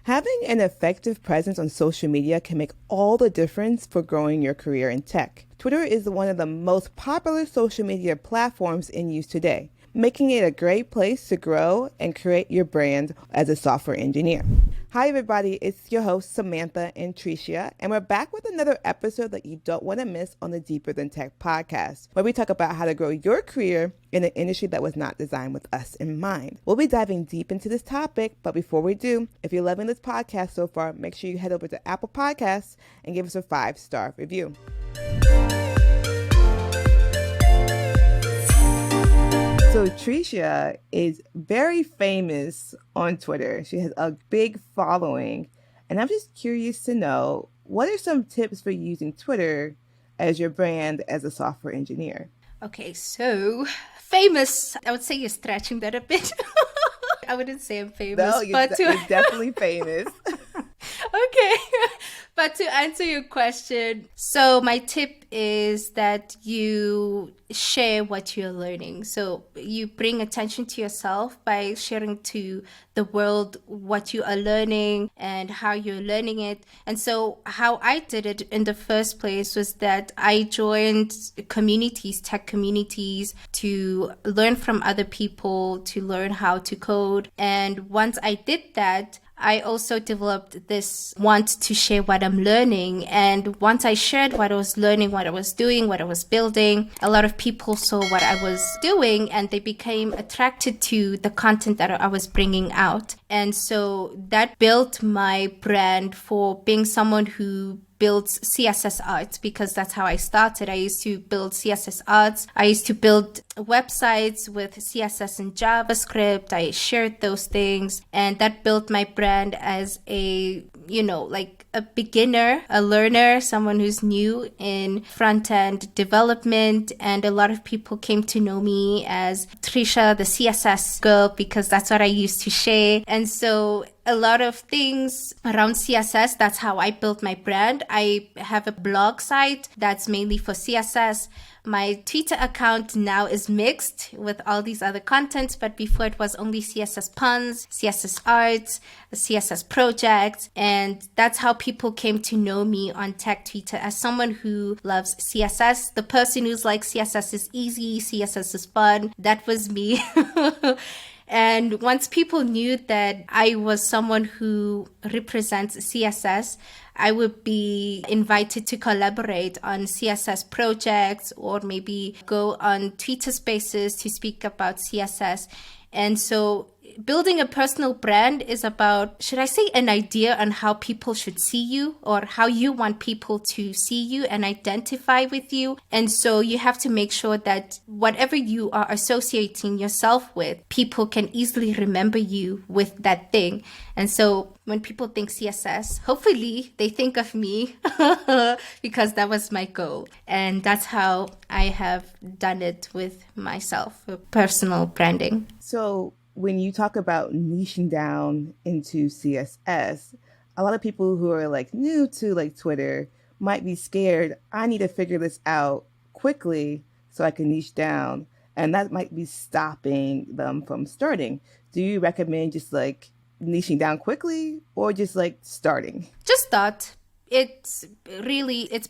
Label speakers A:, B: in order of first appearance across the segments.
A: Having an effective presence on social media can make all the difference for growing your career in tech. Twitter is one of the most popular social media platforms in use today, making it a great place to grow and create your brand as a software engineer. Hi everybody, it's your host Samantha and Tricia, and we're back with another episode that you don't want to miss on the Deeper Than Tech podcast, where we talk about how to grow your career in an industry that was not designed with us in mind. We'll be diving deep into this topic, but before we do, if you're loving this podcast so far, make sure you head over to Apple Podcasts and give us a 5-star review. So Tricia is very famous on Twitter. She has a big following. And I'm just curious to know, what are some tips for using Twitter as your brand as a software engineer?
B: Okay, so famous. I would say you're stretching that a bit. I wouldn't say I'm famous.
A: No, you're definitely famous.
B: Okay. But to answer your question, so my tip is that you share what you're learning. So you bring attention to yourself by sharing to the world what you are learning and how you're learning it. And so how I did it in the first place was that I joined communities, tech communities, to learn from other people, to learn how to code. And once I did that, I also developed this want to share what I'm learning. And once I shared what I was learning, what I was doing, what I was building, a lot of people saw what I was doing and they became attracted to the content that I was bringing out. And so that built my brand for being someone who builds CSS arts, because that's how I started. I used to build CSS arts. I used to build websites with CSS and JavaScript. I shared those things, and that built my brand as a, like a beginner, a learner, someone who's new in front-end development. And a lot of people came to know me as Tricia, the CSS girl, because that's what I used to share. And so a lot of things around CSS, that's how I built my brand. I have a blog site that's mainly for CSS. My Twitter account now is mixed with all these other contents, but before it was only CSS puns, CSS arts, CSS projects, and that's how people came to know me on Tech Twitter as someone who loves CSS, the person who's like, CSS is easy, CSS is fun. That was me. And once people knew that I was someone who represents CSS, I would be invited to collaborate on CSS projects or maybe go on Twitter Spaces to speak about CSS. And so building a personal brand is about, should I say, an idea on how people should see you or how you want people to see you and identify with you. And so you have to make sure that whatever you are associating yourself with, people can easily remember you with that thing. And so when people think CSS, hopefully they think of me because that was my goal. And that's how I have done it with myself, personal branding.
A: So when you talk about niching down into CSS, a lot of people who are new to Twitter might be scared. I need to figure this out quickly so I can niche down. And that might be stopping them from starting. Do you recommend just niching down quickly or just starting?
B: Just start. It's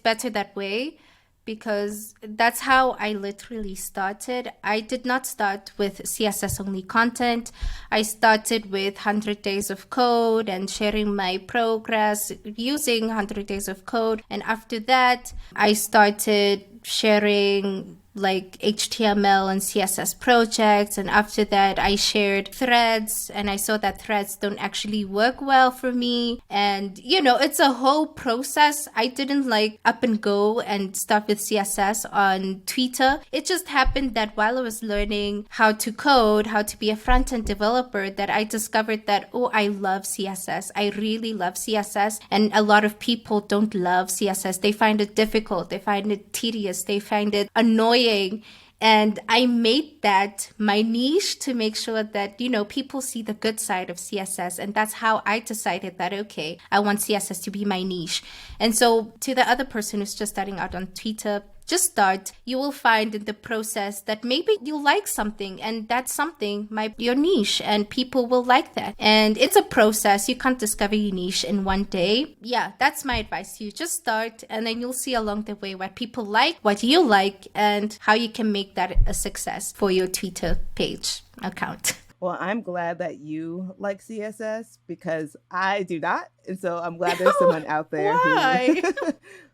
B: better that way, because that's how I literally started. I did not start with CSS only content. I started with 100 days of code and sharing my progress using 100 days of code. And after that, I started sharing HTML and CSS projects. And after that, I shared threads, and I saw that threads don't actually work well for me. And, it's a whole process. I didn't up and go and start with CSS on Twitter. It just happened that while I was learning how to code, how to be a front-end developer, that I discovered that, I love CSS. I really love CSS. And a lot of people don't love CSS. They find it difficult. They find it tedious. They find it annoying. And I made that my niche to make sure that, people see the good side of CSS. And that's how I decided that, okay, I want CSS to be my niche. And so to the other person who's just starting out on Twitter, just start. You will find in the process that maybe you like something, and that something might be your niche, and people will like that. And it's a process. You can't discover your niche in one day. Yeah, that's my advice to you. Just start, and then you'll see along the way what people like, what you like, and how you can make that a success for your Twitter page account.
A: Well, I'm glad that you like CSS because I do not. And so I'm glad there's someone out there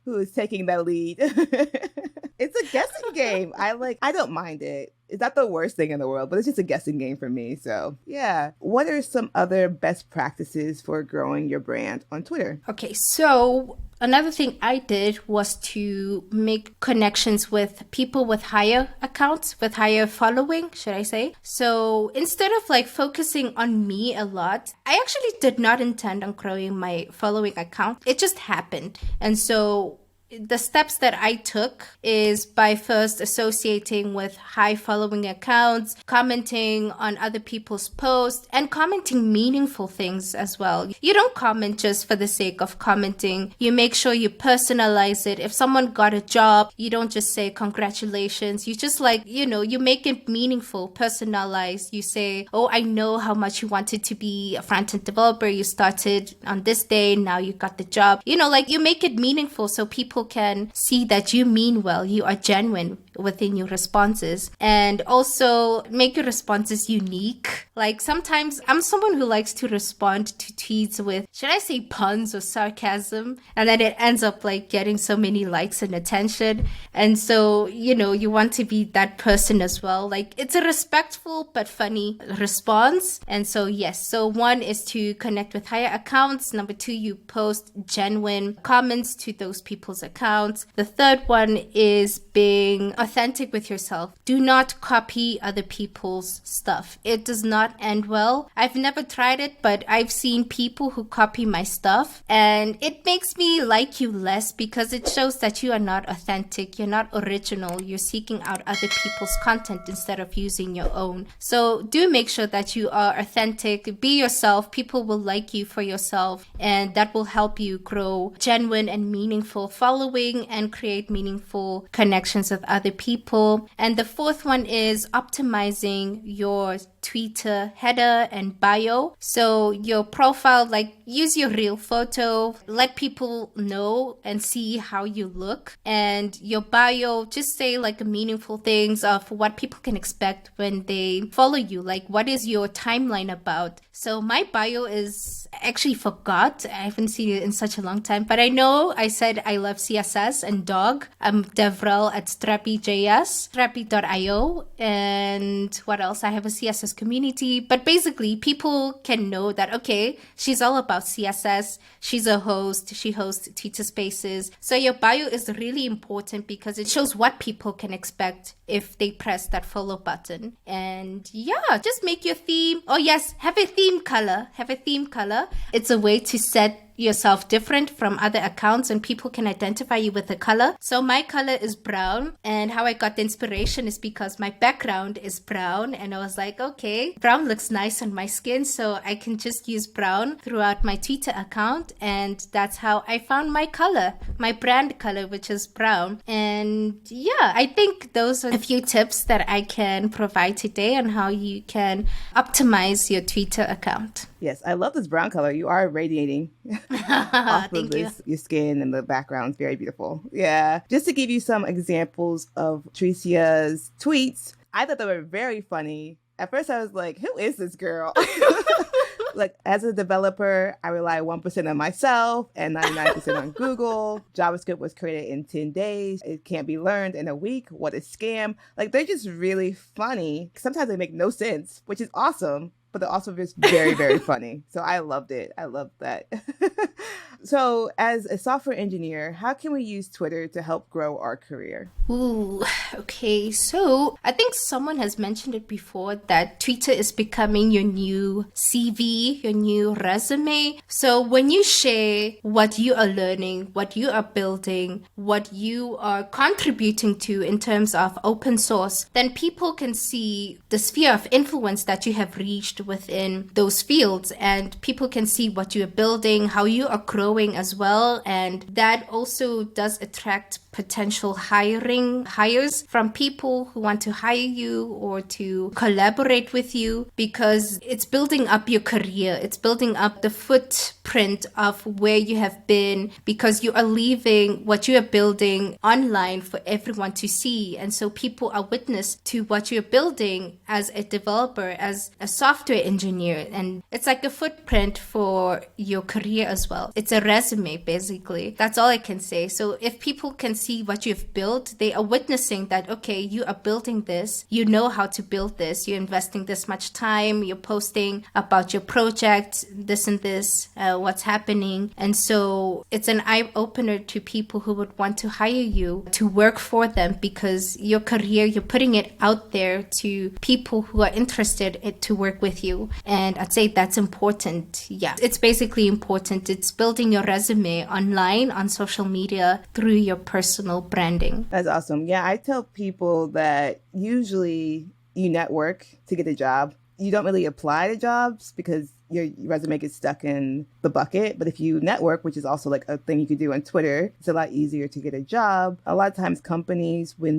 A: who is taking that lead. It's a guessing game. I don't mind it. It's not the worst thing in the world, but it's just a guessing game for me. So yeah. What are some other best practices for growing your brand on Twitter?
B: Okay, so another thing I did was to make connections with people with higher accounts, with higher following, should I say. So instead of like focusing on me a lot, I actually did not intend on growing my following account. It just happened. And so the steps that I took is by first associating with high following accounts, commenting on other people's posts, and commenting meaningful things as well. You don't comment just for the sake of commenting. You make sure you personalize it. If someone got a job, you don't just say congratulations. You just you make it meaningful, personalized. You say, oh, I know how much you wanted to be a front-end developer. You started on this day. Now you got the job. You make it meaningful so people can see that you mean well, you are genuine within your responses, and also make your responses unique. Like sometimes I'm someone who likes to respond to tweets with, should I say puns or sarcasm? And then it ends up like getting so many likes and attention. And so, you want to be that person as well. Like it's a respectful but funny response. And so, yes. So one is to connect with higher accounts. Number two, you post genuine comments to those people's accounts. The third one is being authentic with yourself. Do not copy other people's stuff. It does not end well. I've never tried it, but I've seen people who copy my stuff, and it makes me like you less because it shows that you are not authentic. You're not original. You're seeking out other people's content instead of using your own. So do make sure that you are authentic. Be yourself. People will like you for yourself, and that will help you grow genuine and meaningful following and create meaningful connections with other people. And the fourth one is optimizing your Twitter header and bio. So your profile, use your real photo, let people know and see how you look. And your bio, just say meaningful things of what people can expect when they follow you. Like, what is your timeline about? So my bio is actually forgot. I haven't seen it in such a long time, but I know I said I love CSS and dog. I'm DevRel at Strappy.js, Strappy.io, and what else? I have a CSS community, but basically people can know that, okay, she's all about CSS. She's a host. She hosts Twitter Spaces. So your bio is really important because it shows what people can expect if they press that follow button. And yeah, just make your theme. Oh yes, have a theme color. Have a theme color. It's a way to set yourself different from other accounts and people can identify you with a color. So my color is brown, and how I got the inspiration is because my background is brown, and I was like, okay, brown looks nice on my skin, so I can just use brown throughout my Twitter account, and that's how I found my color, my brand color, which is brown. And yeah, I think those are a few tips that I can provide today on how you can optimize your Twitter account.
A: Yes, I love this brown color. You are radiating off of
B: Thank you.
A: your skin, and the background is very beautiful. Yeah. Just to give you some examples of Tricia's tweets, I thought they were very funny. At first, I was like, who is this girl? As a developer, I rely 1% on myself and 99% on Google. JavaScript was created in 10 days. It can't be learned in a week. What a scam. They're just really funny. Sometimes they make no sense, which is awesome. But they're also just very, very funny. So I loved it. I loved that. So as a software engineer, how can we use Twitter to help grow our career?
B: Ooh, okay. So I think someone has mentioned it before that Twitter is becoming your new CV, your new resume. So when you share what you are learning, what you are building, what you are contributing to in terms of open source, then people can see the sphere of influence that you have reached within those fields, and people can see what you are building, how you are growing as well, and that also does attract potential hires from people who want to hire you or to collaborate with you, because it's building up your career. It's building up the footprint of where you have been, because you are leaving what you are building online for everyone to see. And so people are witness to what you're building as a developer, as a software engineer. And it's like a footprint for your career as well. It's a resume, basically. That's all I can say. So if people can see what you've built, they are witnessing that, okay, you are building this, you know how to build this, you're investing this much time, you're posting about your project, this and this, what's happening. And so it's an eye-opener to people who would want to hire you to work for them, because your career, you're putting it out there to people who are interested to work with you. And I'd say that's important. Yeah, it's basically important. It's building your resume online, on social media, through your personal branding.
A: That's awesome. Yeah, I tell people that usually you network to get a job. You don't really apply to jobs because your resume gets stuck in the bucket. But if you network, which is also like a thing you could do on Twitter, it's a lot easier to get a job. A lot of times companies, when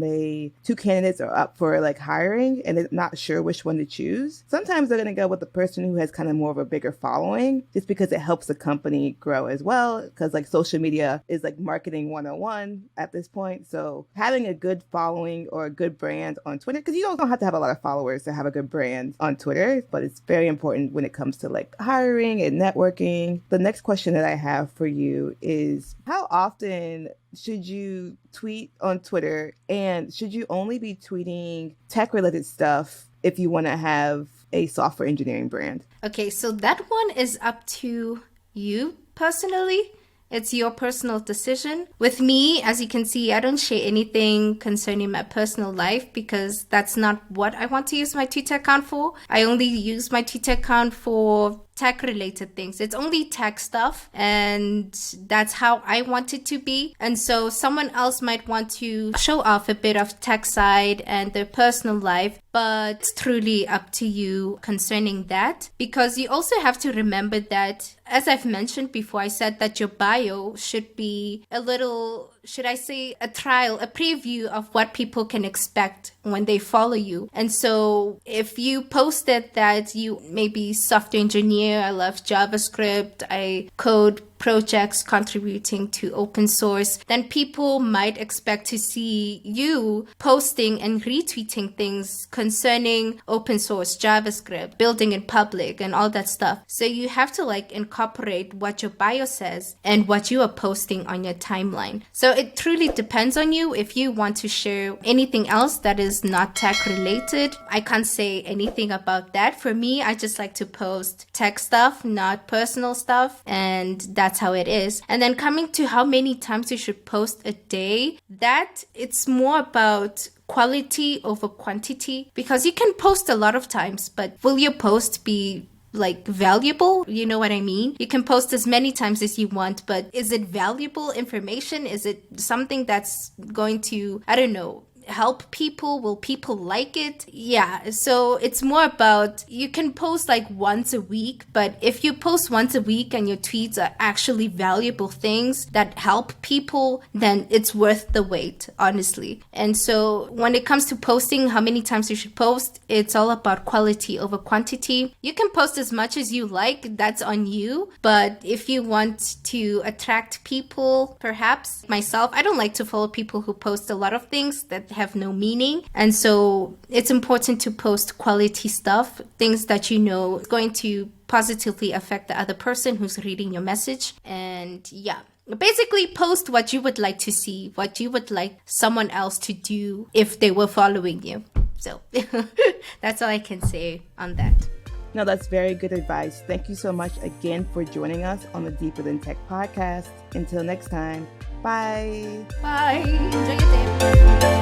A: two candidates are up for like hiring and they're not sure which one to choose, sometimes they're going to go with the person who has kind of more of a bigger following, just because it helps the company grow as well. Because like social media is like marketing 101 at this point. So having a good following or a good brand on Twitter, because you don't have to have a lot of followers to have a good brand on Twitter, but it's very important when it comes to like hiring and networking. The next question that I have for you is, how often should you tweet on Twitter, and should you only be tweeting tech related stuff if you want to have a software engineering brand?
B: Okay, so that one is up to you personally. It's your personal decision. With me, as you can see, I don't share anything concerning my personal life, because that's not what I want to use my Twitter account for. I only use my Twitter account for tech related things. It's only tech stuff, and that's how I want it to be. And so someone else might want to show off a bit of tech side and their personal life, but it's truly up to you concerning that, because you also have to remember that, as I've mentioned before, I said that your bio should be a little, should I say, a preview of what people can expect when they follow you. And so if you posted that you maybe software engineer, I love JavaScript, I code projects contributing to open source, then people might expect to see you posting and retweeting things concerning open source, JavaScript, building in public, and all that stuff. So you have to like incorporate what your bio says and what you are posting on your timeline. So it truly depends on you. If you want to share anything else that is not tech related, I can't say anything about that. For me, I just like to post tech stuff, not personal stuff, and that's how it is. And then coming to how many times you should post a day, that it's more about quality over quantity, because you can post a lot of times, but will your post be like valuable? You know what I mean? You can post as many times as you want, but is it valuable information? Is it something that's going to, I don't know, help people? Will people like it? Yeah, so it's more about, you can post like once a week, but if you post once a week and your tweets are actually valuable things that help people, then it's worth the wait, honestly. And so when it comes to posting, how many times you should post, it's all about quality over quantity. You can post as much as you like, that's on you, but if you want to attract people, perhaps myself, I don't like to follow people who post a lot of things that have no meaning. And so it's important to post quality stuff, things that you know is going to positively affect the other person who's reading your message. And yeah, basically post what you would like to see, what you would like someone else to do if they were following you. So that's all I can say on that.
A: No, that's very good advice. Thank you so much again for joining us on the Deeper Than Tech podcast. Until next time, bye.
B: Bye. Enjoy your day.